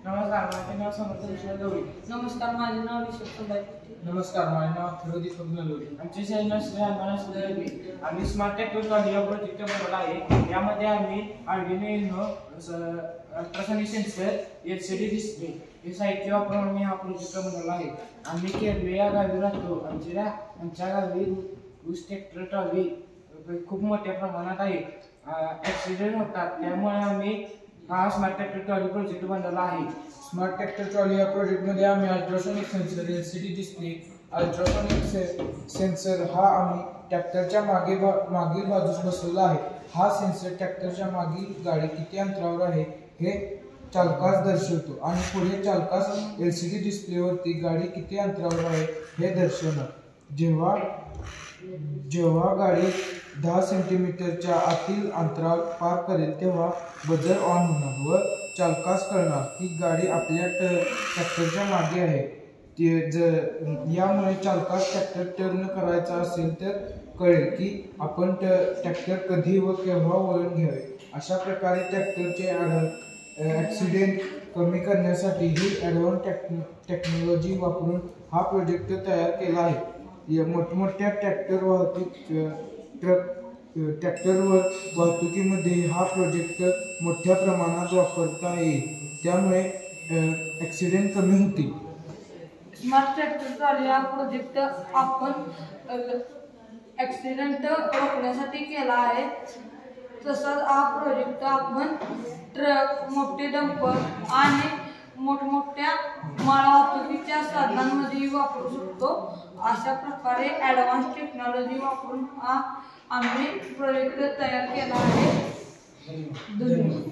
नमस्कार, माझे नाव समर्थ विश्वास गवळी. नमस्कार, माझे नाव ऋषभ संभाजी. नमस्कार, माझे नाव फिरोदी फगनलोरी. आमचे शाळेला श्री हनुमान सुद्धा आम्ही स्मार्ट ट्रॅक्टर ट्रॉली हा प्रोजेक्ट बनवला आहे. यामध्ये आम्ही Arduino ultrasonic sensor, LCD display हे साहित्य वापरून आम्ही हा प्रोजेक्ट बनवला आहे. आम्ही केरवे या गावी राहतो. आमच्या गावी ऊस ट्रॅक्टर ट्रॉली खूप मोठ्या प्रमाणात आहे. ॲक्सिडेंट होतात, त्यामुळे आम्ही हा स्मार्ट ट्रॅक्टर ट्रॉली प्रोजेक्ट बनवला आहे. स्मार्ट ट्रॅक्टर ट्रॉली या प्रोजेक्टमध्ये आम्ही ultrasonic sensor, LCD display, ultrasonic sensor हा आम्ही ट्रॅक्टरच्या मागील बाजूस बसवला आहे. हा सेन्सर ट्रॅक्टरच्या मागील गाडी किती अंतरावर आहे हे चालकास दर्शवतो आणि पुढे चालकास LCD डिस्प्लेवरती गाडी किती अंतरावर आहे हे दर्शवणार. जेव्हा गाडी 10 सेंटीमीटरच्या आतील अंतरावर पार करेल तेव्हा बजर ऑन होणार व चालकास कळणार की गाडी आपल्या ट्रॅक्टरच्या मागे आहे. यामुळे चालकास ट्रॅक्टर टर्न करायचा असेल तर कळेल की आपण ट्रॅक्टर कधी व केव्हा वळण घ्यावे. अशा प्रकारे ट्रॅक्टरचे ॲक्सिडेंट कमी करण्यासाठी ही ॲडव्हान्स टेक्नॉलॉजी वापरून हा प्रोजेक्ट तयार केला आहे. मोठमोठ्या ट्रॅक्टर वाहतुकीमध्ये हा प्रोजेक्ट मोठ्या प्रमाणात वापरता येईल, त्यामुळे ॲक्सिडेंट कमी होतील. स्मार्ट ट्रॅक्टर ट्रॉली हा प्रोजेक्ट आपण ॲक्सिडेंट रोखण्यासाठी केला आहे. तसंच हा प्रोजेक्ट आपण ट्रक, मोठे डंपर आणि मोठमोठ्या माल वाहतुकीच्या साधनांमध्ये वापरू शकतो. अशा प्रकारे ॲडव्हान्स टेक्नॉलॉजी वापरून हा आम्ही प्रोजेक्ट तयार केला आहे. धन्यवाद.